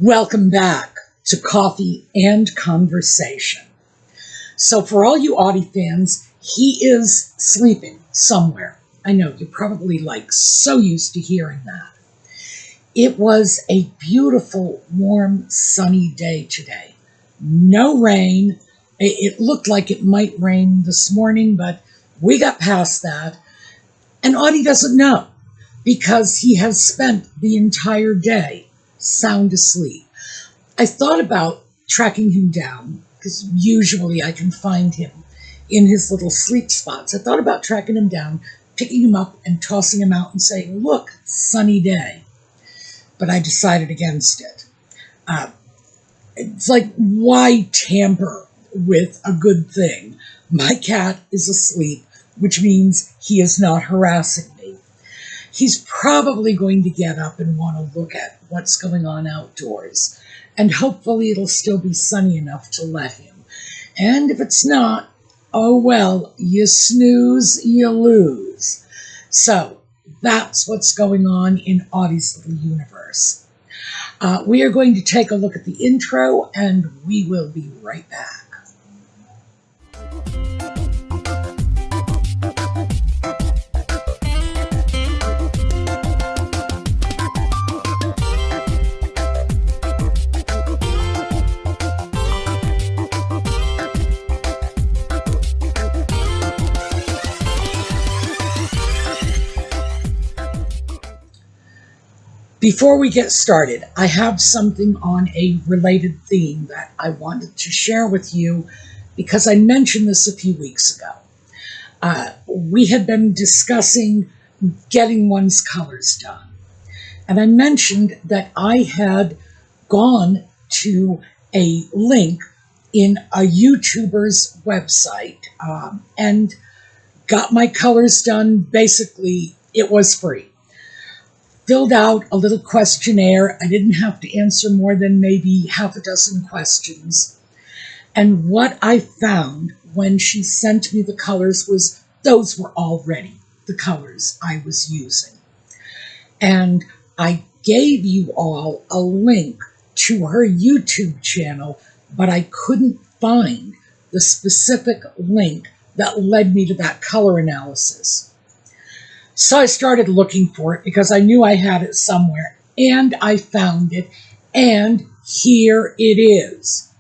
Welcome back to Coffee and Conversation. So for all you Audie fans, he is sleeping somewhere. I know, you're probably so used to hearing that. It was a beautiful, warm, sunny day today. No rain. It looked like it might rain this morning, but we got past that. And Audie doesn't know because he has spent the entire day sound asleep. I thought about tracking him down because usually I can find him in his little sleep spots. I thought about tracking him down, picking him up and tossing him out and saying, look, sunny day. But I decided against it. It's like, why tamper with a good thing? My cat is asleep, which means he is not harassing me. He's probably going to get up and want to look at what's going on outdoors. And hopefully it'll still be sunny enough to let him. And if it's not, oh well, you snooze, you lose. So that's what's going on in Audie's little universe. We are going to take a look at the intro, and we will be right back. Before we get started, I have something on a related theme that I wanted to share with you because I mentioned this a few weeks ago. We had been discussing getting one's colors done. And I mentioned that I had gone to a link in a YouTuber's website and got my colors done. Basically, it was free. Filled out a little questionnaire. I didn't have to answer more than maybe half a dozen questions. And what I found when she sent me the colors was those were already the colors I was using. And I gave you all a link to her YouTube channel, but I couldn't find the specific link that led me to that color analysis. So I started looking for it because I knew I had it somewhere, and I found it, and here it is.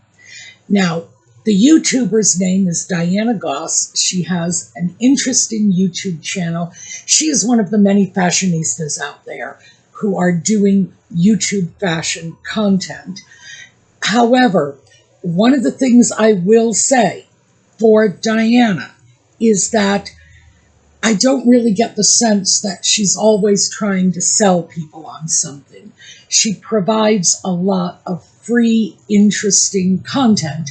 Now, the YouTuber's name is Diana Goss. She has an interesting YouTube channel. She is one of the many fashionistas out there who are doing YouTube fashion content. However, one of the things I will say for Diana is that I don't really get the sense that she's always trying to sell people on something. She provides a lot of free, interesting content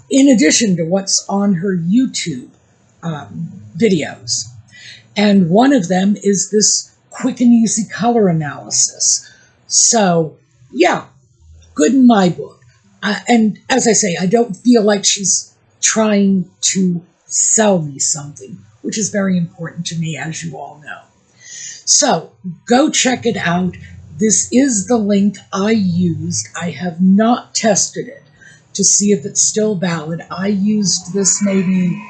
in addition to what's on her YouTube videos. And one of them is this quick and easy color analysis. So, yeah, good in my book. And as I say, I don't feel like she's trying to sell me something, which is very important to me, as you all know. So go check it out. This is the link I used. I have not tested it to see if it's still valid. I used this maybe,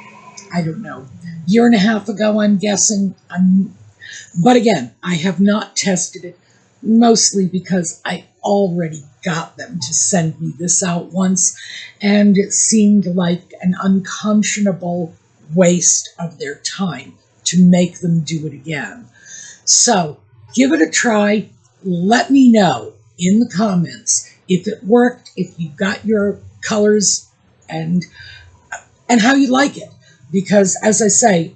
I don't know, year and a half ago, I'm guessing. But again, I have not tested it, mostly because I already got them to send me this out once, and it seemed like an unconscionable waste of their time to make them do it again. So give it a try. Let me know in the comments if it worked, if you got your colors, and how you like it. Because as I say,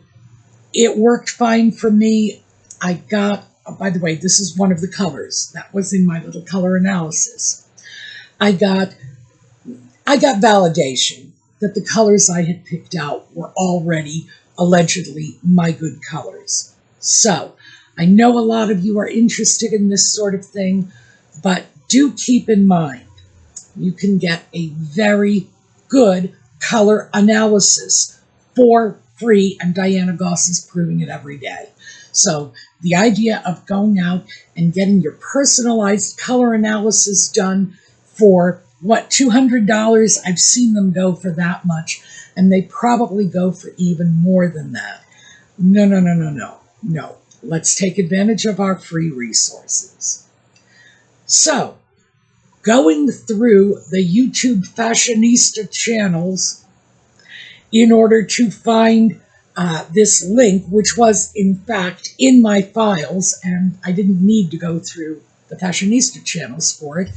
it worked fine for me. I got, by the way, this is one of the colors that was in my little color analysis. I got validation that the colors I had picked out were already allegedly my good colors. So I know a lot of you are interested in this sort of thing, but do keep in mind, you can get a very good color analysis for free, and Diana Goss is proving it every day. So The idea of going out and getting your personalized color analysis done for, what, $200? I've seen them go for that much, and they probably go for even more than that. No, no, no, no, no, no. Let's take advantage of our free resources. So, going through the YouTube fashionista channels in order to find this link, which was in fact in my files, and I didn't need to go through the fashionista channels for it.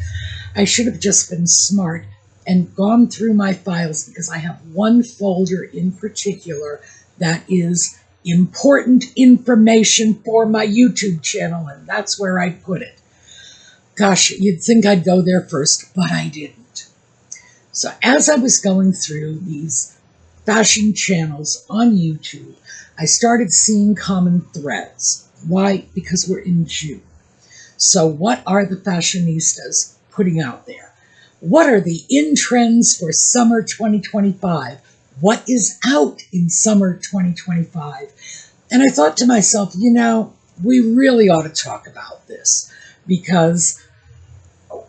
I should have just been smart and gone through my files, because I have one folder in particular that is important information for my YouTube channel, and that's where I put it. Gosh, you'd think I'd go there first, but I didn't. So as I was going through these fashion channels on YouTube, I started seeing common threads. Why? Because we're in June. So what are the fashionistas putting out there? What are the in-trends for summer 2025? What is out in summer 2025? And I thought to myself, you know, we really ought to talk about this, because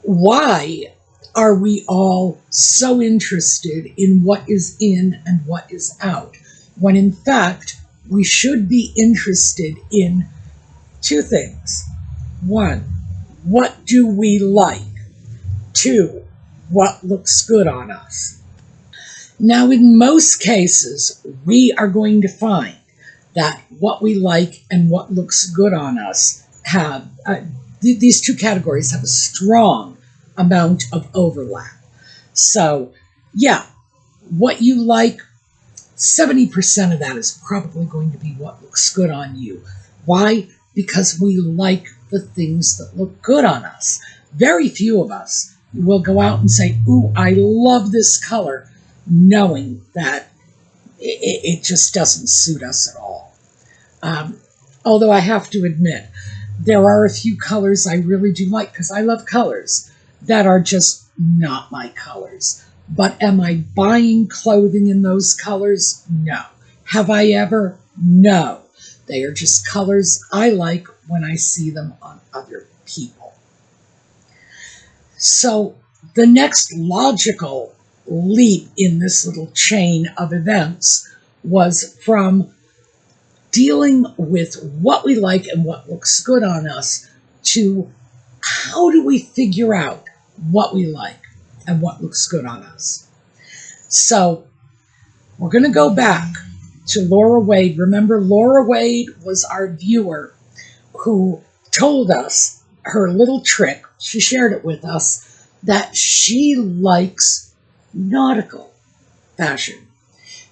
why are we all so interested in what is in and what is out, when in fact we should be interested in two things. One, what do we like? Two, what looks good on us? Now, in most cases, we are going to find that what we like and what looks good on us have, these two categories have a strong amount of overlap. So, yeah, what you like, 70% of that is probably going to be what looks good on you. Why? Because we like the things that look good on us. Very few of us will go out and say, ooh, I love this color, knowing that it just doesn't suit us at all. Although I have to admit, there are a few colors I really do like, because I love colors, that are just not my colors. But am I buying clothing in those colors? No. Have I ever? No. They are just colors I like when I see them on other people. So the next logical leap in this little chain of events was from dealing with what we like and what looks good on us to how do we figure out what we like and what looks good on us. So we're going to go back to Laura Wade. Remember, Laura Wade was our viewer who told us her little trick. She shared it with us, that she likes nautical fashion.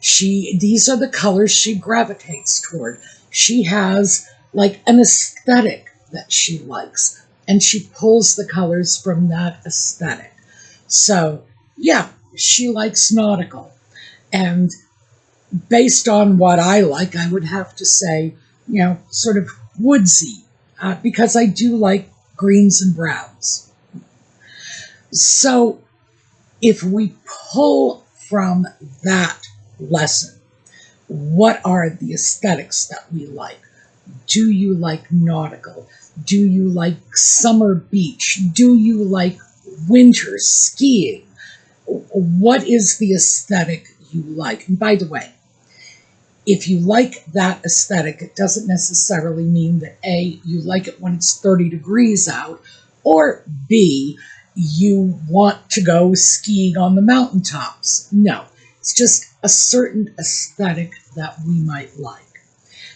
These are the colors she gravitates toward. She has like an aesthetic that she likes, and she pulls the colors from that aesthetic. So, yeah, she likes nautical. And based on what I like, I would have to say, you know, sort of woodsy, because I do like greens and browns. So, if we pull from that lesson, what are the aesthetics that we like? Do you like nautical? Do you like summer beach? Do you like winter skiing? What is the aesthetic you like? And by the way, if you like that aesthetic, it doesn't necessarily mean that A, you like it when it's 30 degrees out, or B, you want to go skiing on the mountaintops. No, it's just a certain aesthetic that we might like.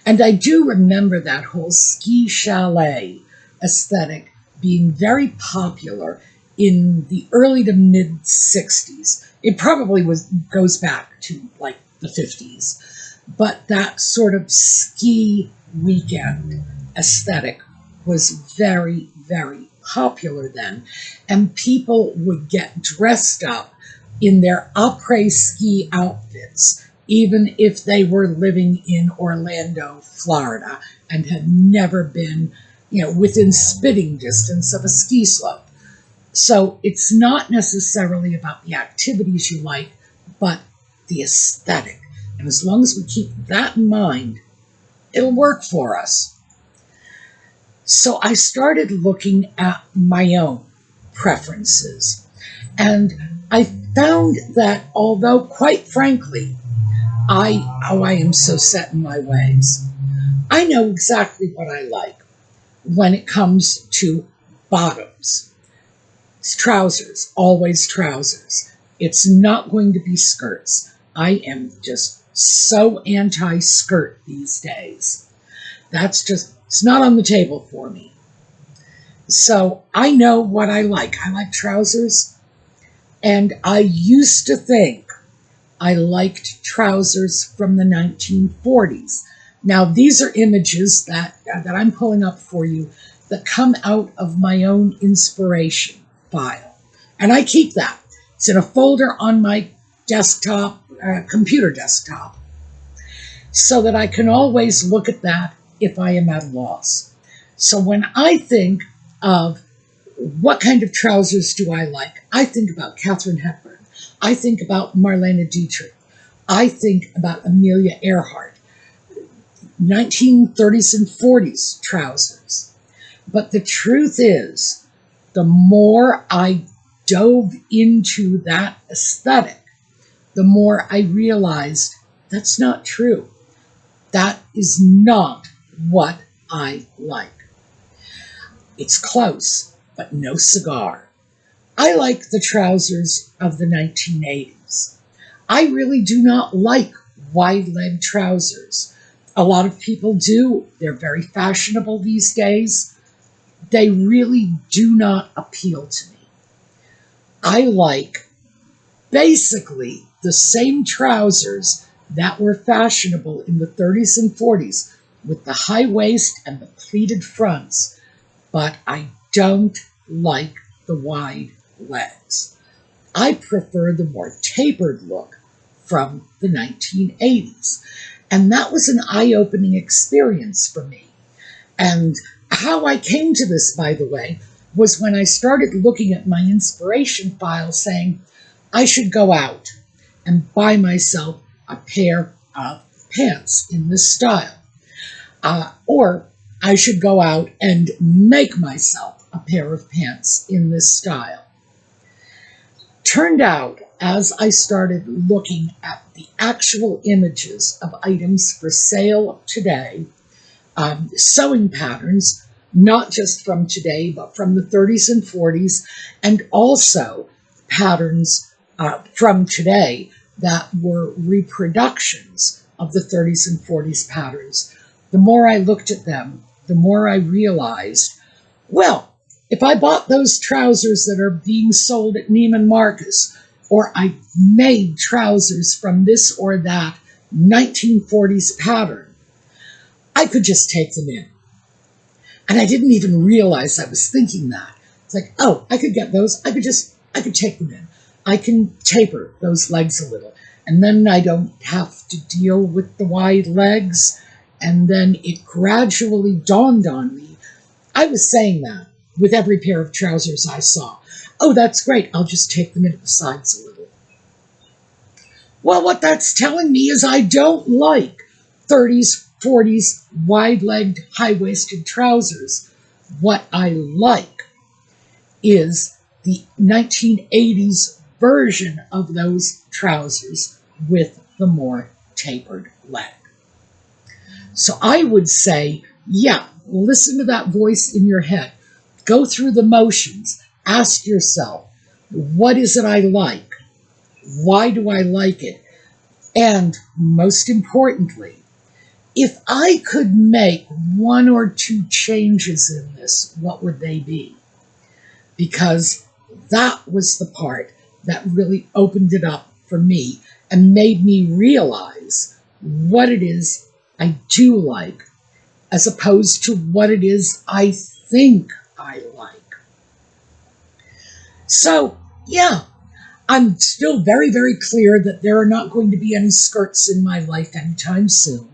And I do remember that whole ski chalet aesthetic being very popular in the early to mid 60s. It probably goes back to like the 50s. But that sort of ski weekend aesthetic was very, very popular then. And people would get dressed up in their après-ski outfits, even if they were living in Orlando, Florida, and had never been, you know, within spitting distance of a ski slope. So it's not necessarily about the activities you like, but the aesthetic. And as long as we keep that in mind, it'll work for us. So I started looking at my own preferences. And I found that although, quite frankly, I am so set in my ways. I know exactly what I like when it comes to bottoms. It's trousers, always trousers. It's not going to be skirts. I am just so anti-skirt these days. It's not on the table for me. So I know what I like. I like trousers, and I used to think I liked trousers from the 1940s. Now, these are images that I'm pulling up for you that come out of my own inspiration file. And I keep that. It's in a folder on my desktop, computer desktop, so that I can always look at that if I am at a loss. So when I think of what kind of trousers do I like, I think about Katharine Hepburn. I think about Marlene Dietrich. I think about Amelia Earhart, 1930s and 40s trousers. But the truth is, the more I dove into that aesthetic, the more I realized that's not true. That is not what I like. It's close, but no cigar. I like the trousers of the 1980s. I really do not like wide-leg trousers. A lot of people do. They're very fashionable these days. They really do not appeal to me. I like basically the same trousers that were fashionable in the 30s and 40s with the high waist and the pleated fronts, but I don't like the wide legs. I prefer the more tapered look from the 1980s. And that was an eye-opening experience for me. And how I came to this, by the way, was when I started looking at my inspiration file saying, I should go out and buy myself a pair of pants in this style. Or I should go out and make myself a pair of pants in this style. Turned out, as I started looking at the actual images of items for sale today, sewing patterns, not just from today, but from the 30s and 40s, and also patterns from today that were reproductions of the 30s and 40s patterns. The more I looked at them, the more I realized, well, if I bought those trousers that are being sold at Neiman Marcus, or I made trousers from this or that 1940s pattern, I could just take them in. And I didn't even realize I was thinking that. It's like, oh, I could get those. I could take them in. I can taper those legs a little. And then I don't have to deal with the wide legs. And then it gradually dawned on me. I was saying that with every pair of trousers I saw. Oh, that's great. I'll just take them in at the sides a little. Well, what that's telling me is I don't like 30s, 40s, wide-legged, high-waisted trousers. What I like is the 1980s version of those trousers with the more tapered leg. So I would say, yeah, listen to that voice in your head. Go through the motions. Ask yourself, what is it I like? Why do I like it? And most importantly, if I could make one or two changes in this, what would they be? Because that was the part that really opened it up for me and made me realize what it is I do like, as opposed to what it is I think I like. So, yeah, I'm still very, very clear that there are not going to be any skirts in my life anytime soon.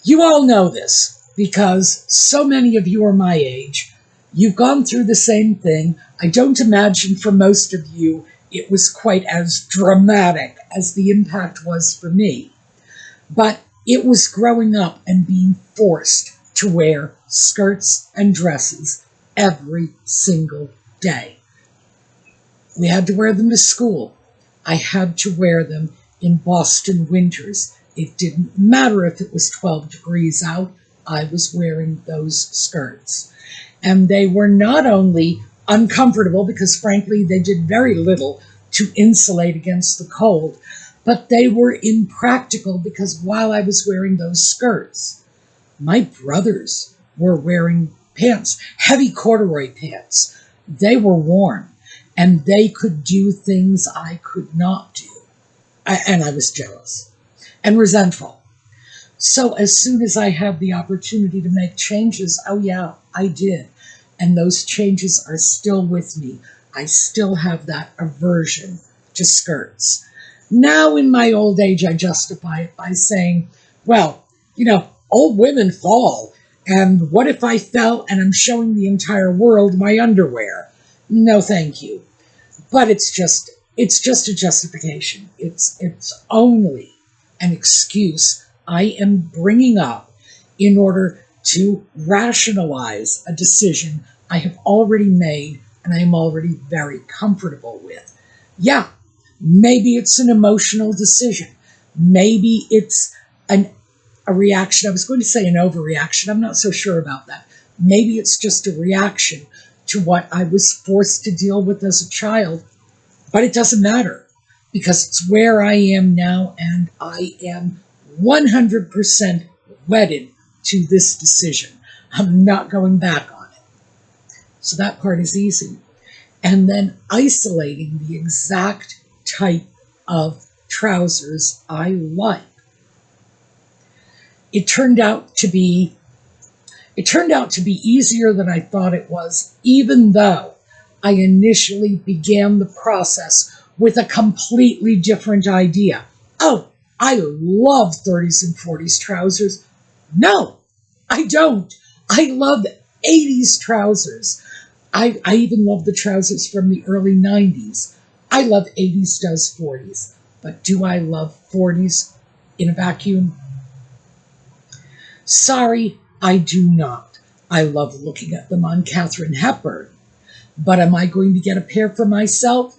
You all know this because so many of you are my age. You've gone through the same thing. I don't imagine for most of you it was quite as dramatic as the impact was for me. But It was growing up and being forced to wear skirts and dresses every single day. We had to wear them to school. I had to wear them in Boston winters. It didn't matter if it was 12 degrees out, I was wearing those skirts. And they were not only uncomfortable, because frankly they did very little to insulate against the cold, but they were impractical because while I was wearing those skirts, my brothers were wearing pants, heavy corduroy pants. They were warm, and they could do things I could not do. And I was jealous and resentful. So as soon as I had the opportunity to make changes, oh yeah, I did. And those changes are still with me. I still have that aversion to skirts. Now in my old age, I justify it by saying, well, old women fall. And what if I fell and I'm showing the entire world my underwear? No, thank you. But it's just a justification. It's only an excuse I am bringing up in order to rationalize a decision I have already made and I am already very comfortable with. Yeah, maybe it's an emotional decision. Maybe it's a reaction. I was going to say an overreaction. I'm not so sure about that. Maybe it's just a reaction to what I was forced to deal with as a child. But it doesn't matter because it's where I am now, and I am 100% wedded to this decision. I'm not going back on it. So that part is easy. And then isolating the exact type of trousers I like. It turned out to be easier than I thought it was, even though I initially began the process with a completely different idea. Oh, I love 30s and 40s trousers. No, I don't. I love 80s trousers. I even love the trousers from the early 90s. I love 80s does 40s. But do I love 40s in a vacuum? Sorry, I do not. I love looking at them on Katharine Hepburn. But am I going to get a pair for myself?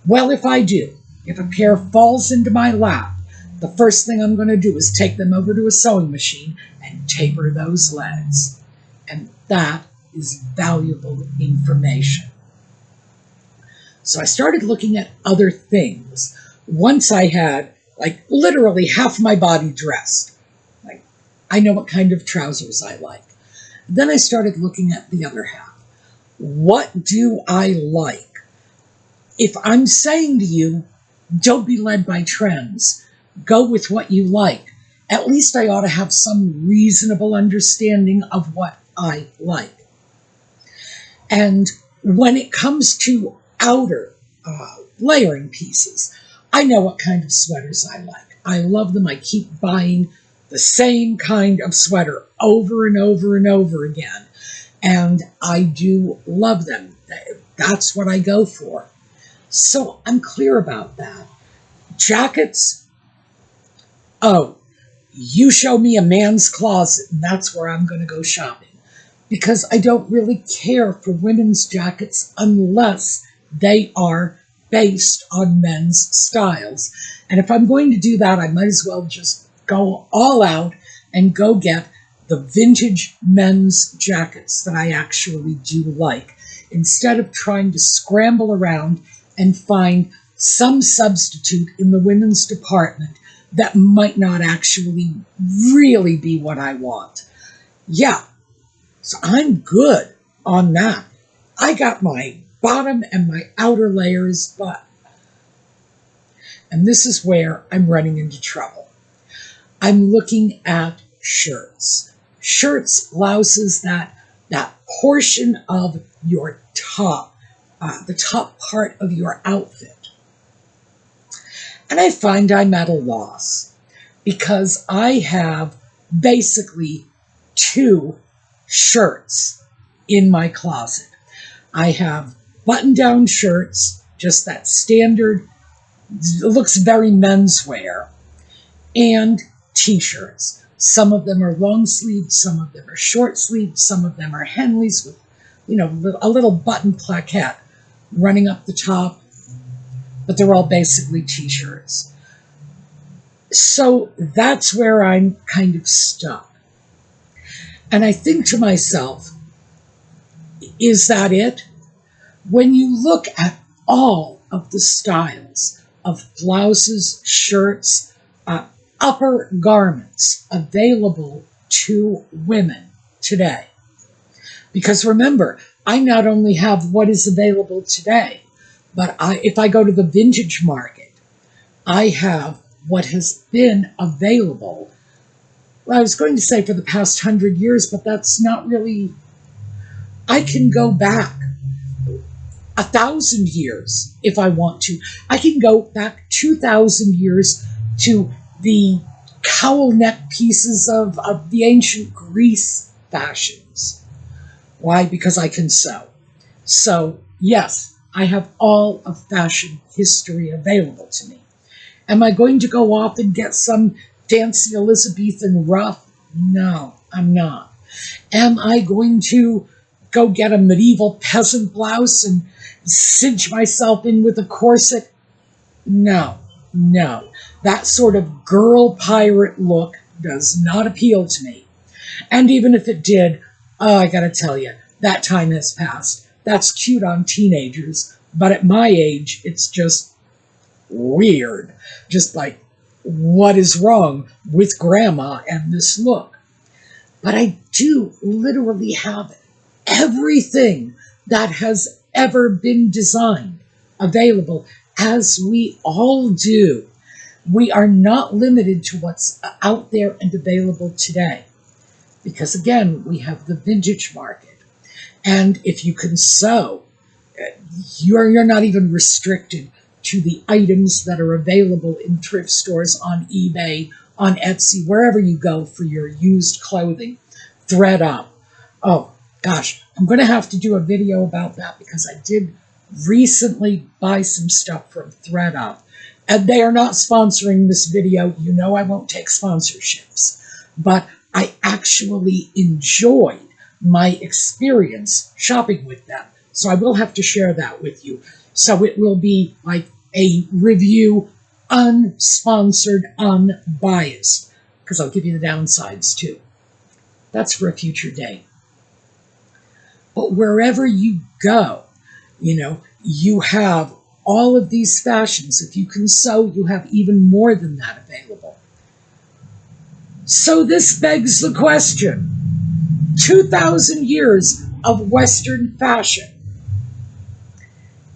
Well, if I do, if a pair falls into my lap, the first thing I'm going to do is take them over to a sewing machine and taper those legs. And that is valuable information. So I started looking at other things. Once I had, literally half my body dressed. I know what kind of trousers I like. Then I started looking at the other half. What do I like? If I'm saying to you, don't be led by trends, go with what you like, at least I ought to have some reasonable understanding of what I like. And when it comes to outer layering pieces, I know what kind of sweaters I like. I love them. I keep buying the same kind of sweater over and over and over again. And I do love them. That's what I go for. So I'm clear about that. Jackets, oh, you show me a man's closet, and that's where I'm going to go shopping. Because I don't really care for women's jackets unless they are based on men's styles. And if I'm going to do that, I might as well just go all out and go get the vintage men's jackets that I actually do like, instead of trying to scramble around and find some substitute in the women's department that might not actually really be what I want. Yeah, so I'm good on that. I got my bottom and my outer layers, and this is where I'm running into trouble. I'm looking at shirts. Shirts, blouses, that portion of your top, the top part of your outfit. And I find I'm at a loss because I have basically 2 shirts in my closet. I have button-down shirts, just that standard, it looks very menswear, and t-shirts. Some of them are long sleeved, some of them are short sleeved, some of them are Henleys with, you know, a little button plaquette running up the top, but they're all basically t-shirts. So that's where I'm kind of stuck. And I think to myself, is that it? When you look at all of the styles of blouses, shirts, upper garments available to women today, because remember, I not only have what is available today, but if I go to the vintage market, I have what has been available. Well, I was going to say for the past 100 years, but that's not really. I can go back 1,000 years if I want to. I can go back 2,000 years to the cowl neck pieces of the ancient Greece fashions. Why? Because I can sew. So, yes, I have all of fashion history available to me. Am I going to go off and get some fancy Elizabethan ruff? No, I'm not. Am I going to go get a medieval peasant blouse and cinch myself in with a corset? No, no. That sort of girl pirate look does not appeal to me. And even if it did, oh, I gotta tell you, that time has passed. That's cute on teenagers, but at my age, it's just weird. Just like, what is wrong with grandma and this look? But I do literally have everything that has ever been designed available, as we all do. We are not limited to what's out there and available today. Because again, we have the vintage market. And if you can sew, you're not even restricted to the items that are available in thrift stores, on eBay, on Etsy, wherever you go for your used clothing. Thread up. Oh, gosh, I'm going to have to do a video about that because I did recently buy some stuff from ThreadUp. And they are not sponsoring this video. You know I won't take sponsorships. But I actually enjoyed my experience shopping with them. So I will have to share that with you. So it will be like a review, unsponsored, unbiased. Because I'll give you the downsides too. That's for a future day. But wherever you go, you know, you have all of these fashions. If you can sew, you have even more than that available. So this begs the question, 2,000 years of Western fashion.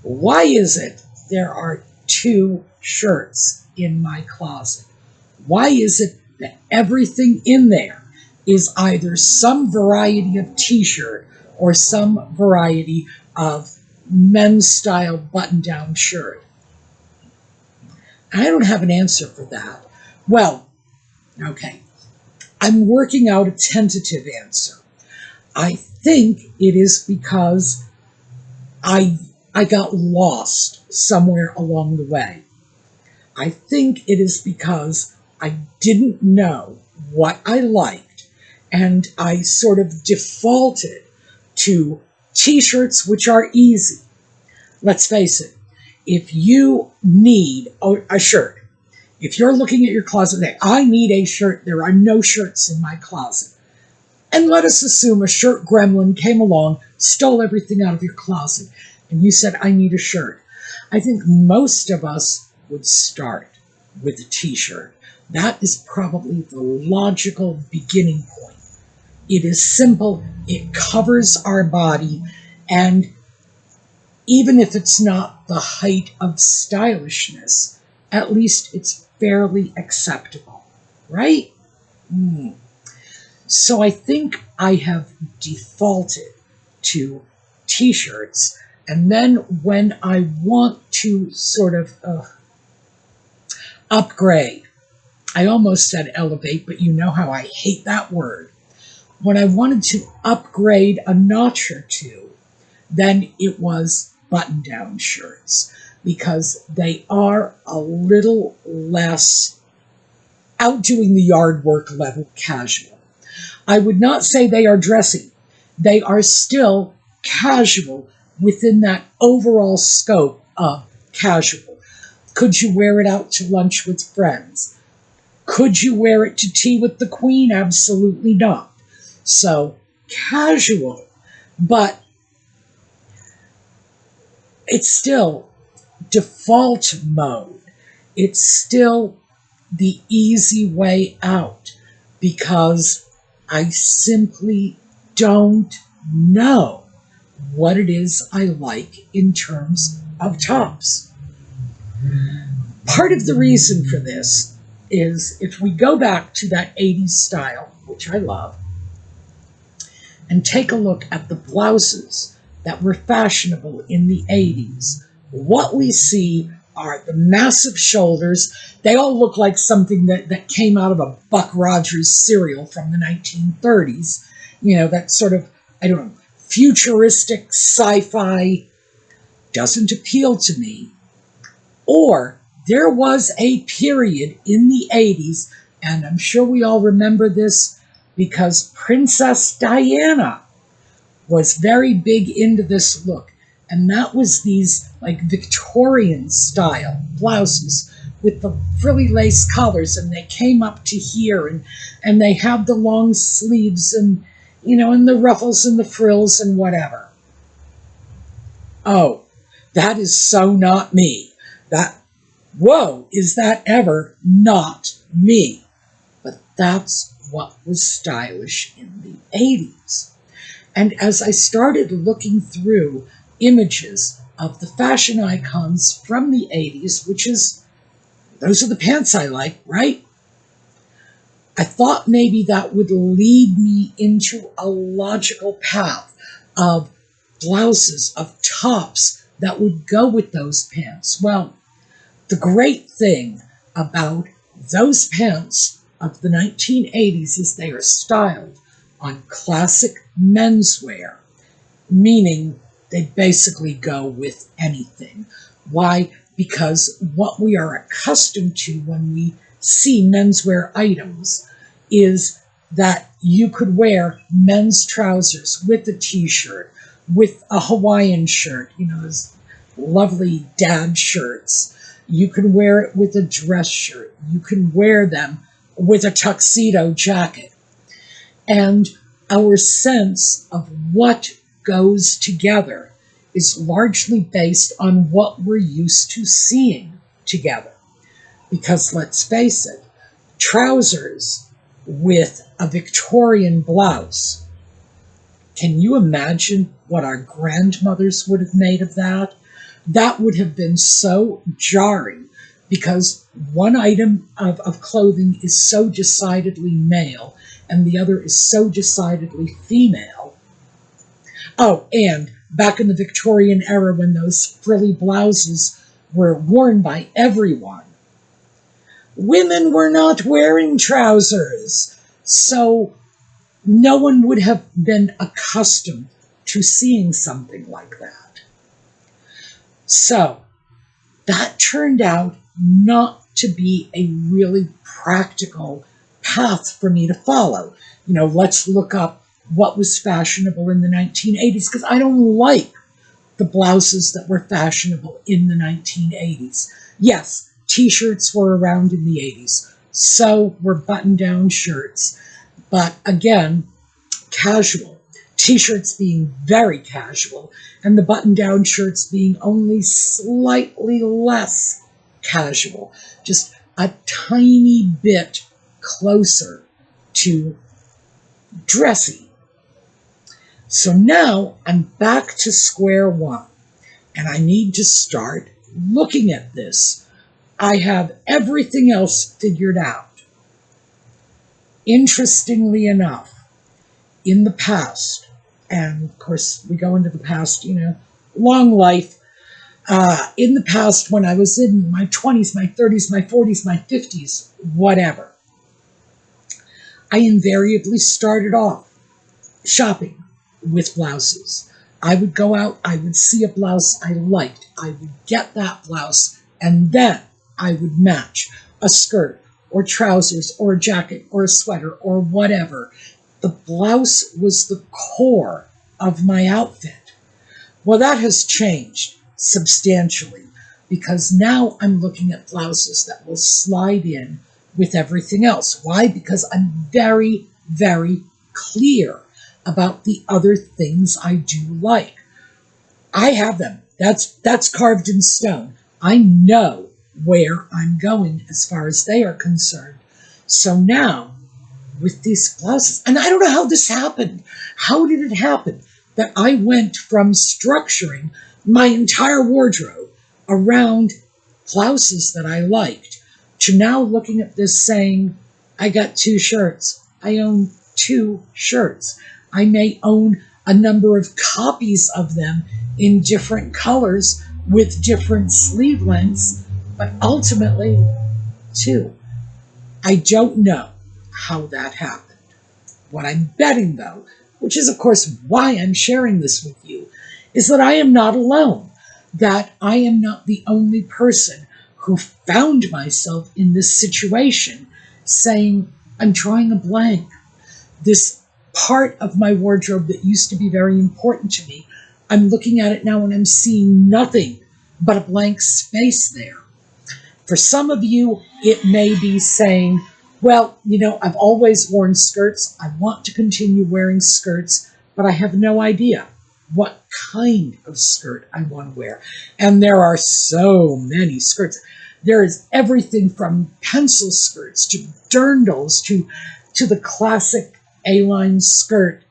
Why is it there are 2 shirts in my closet? Why is it that everything in there is either some variety of t-shirt or some variety of men's style button-down shirt? I don't have an answer for that. Well, okay, I'm working out a tentative answer. I think it is because I got lost somewhere along the way. I think it is because I didn't know what I liked, and I sort of defaulted to t-shirts, which are easy. Let's face it, if you need a shirt, if you're looking at your closet and say, I need a shirt, there are no shirts in my closet. And let us assume a shirt gremlin came along, stole everything out of your closet, and you said, I need a shirt. I think most of us would start with a t-shirt. That is probably the logical beginning point. It is simple, it covers our body, and even if it's not the height of stylishness, at least it's fairly acceptable, right? So I think I have defaulted to t-shirts, and then when I want to sort of upgrade, I almost said elevate, but you know how I hate that word. When I wanted to upgrade a notch or two, then it was button-down shirts, because they are a little less outdoing the yard work level casual. I would not say they are dressy. They are still casual within that overall scope of casual. Could you wear it out to lunch with friends? Could you wear it to tea with the Queen? Absolutely not. So, casual, but it's still default mode. It's still the easy way out because I simply don't know what it is I like in terms of tops. Part of the reason for this is if we go back to that 80s style, which I love, and take a look at the blouses that were fashionable in the 80s, what we see are the massive shoulders. They all look like something that came out of a Buck Rogers cereal from the 1930s. You know, that sort of, I don't know, futuristic sci-fi doesn't appeal to me. Or there was a period in the 80s, and I'm sure we all remember this because Princess Diana was very big into this look. And that was these like Victorian style blouses with the frilly lace collars, and they came up to here, and they had the long sleeves and, you know, and the ruffles and the frills and whatever. Oh, that is so not me. Whoa, is that ever not me? But that's what was stylish in the 80s. And as I started looking through images of the fashion icons from the 80s, which is, those are the pants I like, right? I thought maybe that would lead me into a logical path of blouses, of tops that would go with those pants. Well, the great thing about those pants of the 1980s is they are styled on classic menswear, meaning they basically go with anything. Why? Because what we are accustomed to when we see menswear items is that you could wear men's trousers with a t-shirt, with a Hawaiian shirt, you know, those lovely dad shirts. You can wear it with a dress shirt. You can wear them with a tuxedo jacket. And our sense of what goes together is largely based on what we're used to seeing together. Because let's face it, trousers with a Victorian blouse, can you imagine what our grandmothers would have made of that? That would have been so jarring because one item of clothing is so decidedly male and the other is so decidedly female. Oh, and back in the Victorian era when those frilly blouses were worn by everyone, women were not wearing trousers, so no one would have been accustomed to seeing something like that. So that turned out not to be a really practical path for me to follow. You know, let's look up what was fashionable in the 1980s, because I don't like the blouses that were fashionable in the 1980s. Yes, t-shirts were around in the 80s. So were button-down shirts. But again, casual. T-shirts being very casual, and the button-down shirts being only slightly less casual. Just a tiny bit closer to dressy. So now I'm back to square one, and I need to start looking at this. I have everything else figured out. Interestingly enough, in the past, and of course we go into the past, you know, long life, in the past when I was in my 20s, my 30s, my 40s, my 50s, whatever, I invariably started off shopping with blouses. I would go out, I would see a blouse I liked, I would get that blouse, and then I would match a skirt or trousers or a jacket or a sweater or whatever. The blouse was the core of my outfit. Well, that has changed substantially because now I'm looking at blouses that will slide in with everything else. Why? Because I'm very, very clear about the other things I do like. I have them. That's carved in stone. I know where I'm going as far as they are concerned. So now, with these blouses, and I don't know how this happened. How did it happen that I went from structuring my entire wardrobe around blouses that I liked to now looking at this saying, I got 2 shirts. I own 2 shirts. I may own a number of copies of them in different colors with different sleeve lengths, but ultimately 2. I don't know how that happened. What I'm betting, though, which is, of course, why I'm sharing this with you, is that I am not alone, that I am not the only person who found myself in this situation saying, I'm trying a blank. This part of my wardrobe that used to be very important to me, I'm looking at it now and I'm seeing nothing but a blank space there. For some of you, it may be saying, well, you know, I've always worn skirts. I want to continue wearing skirts, but I have no idea what kind of skirt I want to wear. And there are so many skirts. There is everything from pencil skirts to dirndls to the classic A-line skirt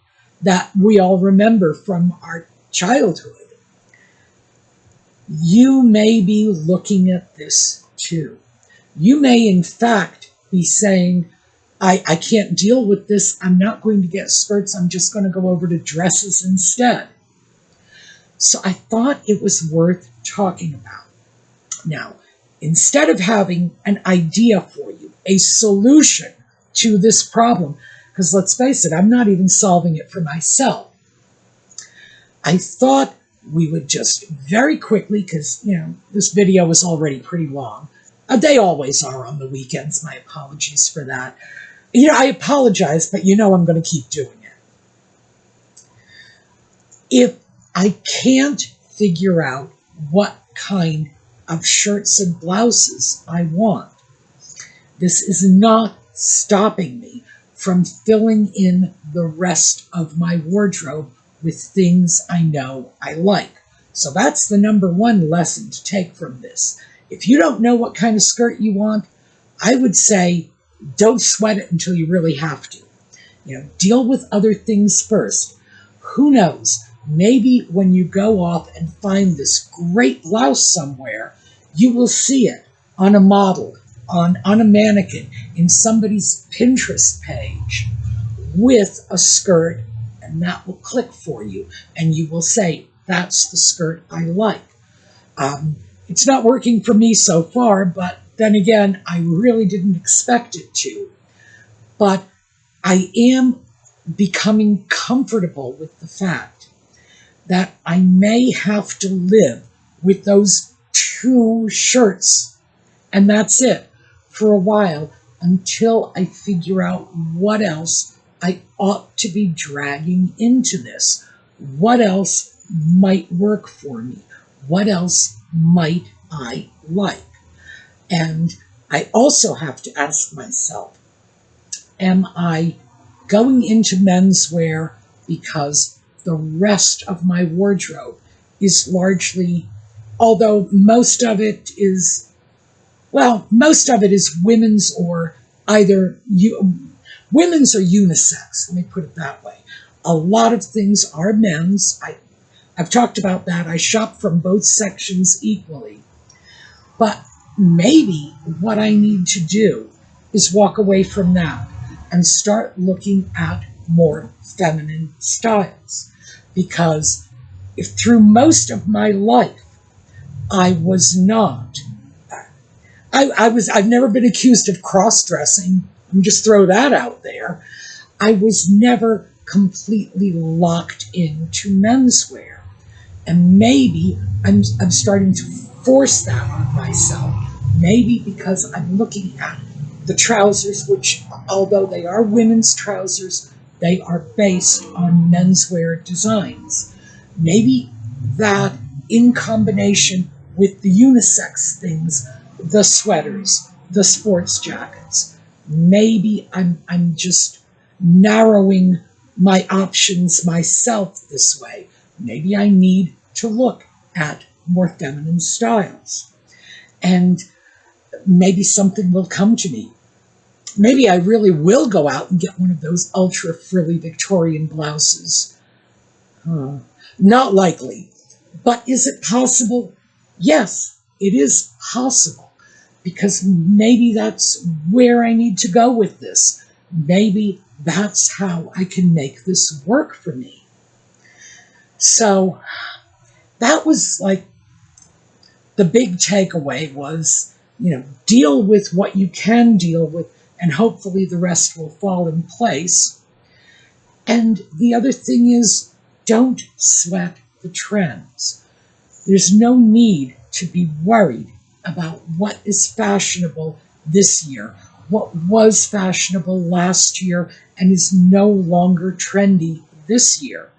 that we all remember from our childhood. You may be looking at this too. You may, in fact, be saying, I can't deal with this. I'm not going to get skirts. I'm just going to go over to dresses instead. So I thought it was worth talking about. Now, instead of having an idea for you, a solution to this problem, because let's face it, I'm not even solving it for myself, I thought we would just very quickly, because, you know, this video is already pretty long. They always are on the weekends. My apologies for that. You know, I apologize, but you know I'm going to keep doing it. If I can't figure out what kind of shirts and blouses I want, this is not stopping me from filling in the rest of my wardrobe with things I know I like. So that's the number 1 lesson to take from this. If you don't know what kind of skirt you want, I would say don't sweat it until you really have to. You know, deal with other things first. Who knows? Maybe when you go off and find this great blouse somewhere, you will see it on a model, on a mannequin, in somebody's Pinterest page with a skirt, and that will click for you, and you will say, that's the skirt I like. It's not working for me so far, but then again, I really didn't expect it to. But I am becoming comfortable with the fact that I may have to live with those 2 shirts, and that's it, for a while, until I figure out what else I ought to be dragging into this. What else might work for me? What else might I like? And I also have to ask myself, am I going into menswear because the rest of my wardrobe is largely, although most of it is women's or women's or unisex, let me put it that way. A lot of things are men's. I've talked about that. I shop from both sections equally. But maybe what I need to do is walk away from that and start looking at more feminine styles. Because if through most of my life I was not, I've never been accused of cross-dressing. Let me just throw that out there. I was never completely locked into menswear. And maybe I'm starting to force that on myself. Maybe because I'm looking at the trousers, which although they are women's trousers, they are based on menswear designs. Maybe that in combination with the unisex things, the sweaters, the sports jackets, maybe I'm just narrowing my options myself this way. Maybe I need to look at more feminine styles. And maybe something will come to me. Maybe I really will go out and get one of those ultra frilly Victorian blouses. Not likely. But is it possible? Yes, it is possible. Because maybe that's where I need to go with this. Maybe that's how I can make this work for me. So that was like the big takeaway was, deal with what you can deal with, and hopefully the rest will fall in place. And the other thing is, don't sweat the trends. There's no need to be worried about what is fashionable this year, what was fashionable last year and is no longer trendy this year.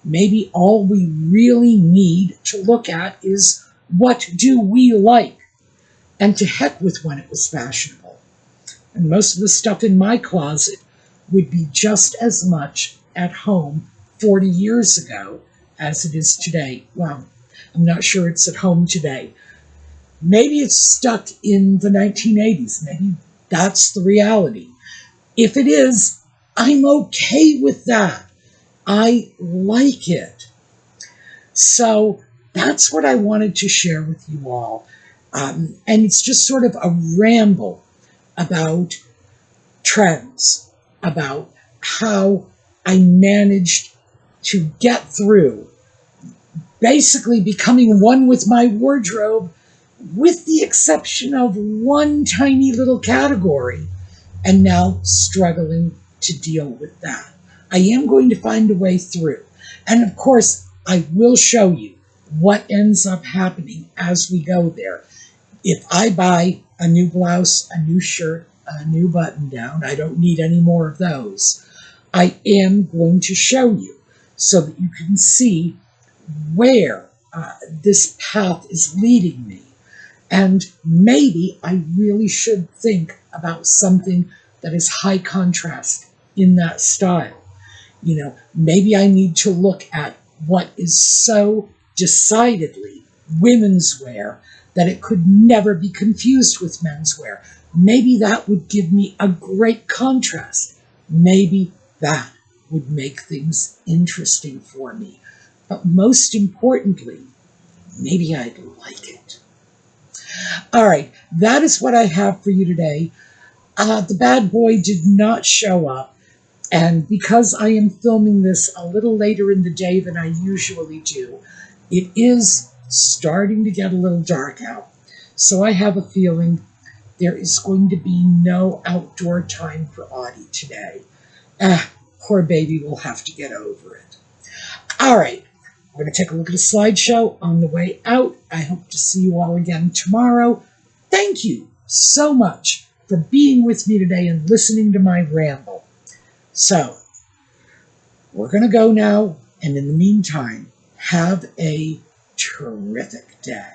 Maybe all we really need to look at is, what do we like? And to heck with when it was fashionable. And most of the stuff in my closet would be just as much at home 40 years ago as it is today. Well, I'm not sure it's at home today. Maybe it's stuck in the 1980s. Maybe that's the reality. If it is, I'm okay with that. I like it. So that's what I wanted to share with you all. And it's just sort of a ramble about trends, about how I managed to get through basically becoming one with my wardrobe, with the exception of one tiny little category, and now struggling to deal with that. I am going to find a way through. And of course, I will show you what ends up happening as we go there. If I buy a new blouse, a new shirt, a new button down, I don't need any more of those. I am going to show you so that you can see where this path is leading me. And maybe I really should think about something that is high contrast in that style. Maybe I need to look at what is so decidedly women's wear that it could never be confused with menswear. Maybe that would give me a great contrast. Maybe that would make things interesting for me. But most importantly, maybe I'd like it. All right, that is what I have for you today. The bad boy did not show up. And because I am filming this a little later in the day than I usually do, it is starting to get a little dark out. So I have a feeling there is going to be no outdoor time for Audie today. Poor baby will have to get over it. All right, we're going to take a look at a slideshow on the way out. I hope to see you all again tomorrow. Thank you so much for being with me today and listening to my ramble. So, we're going to go now, and in the meantime, have a terrific day.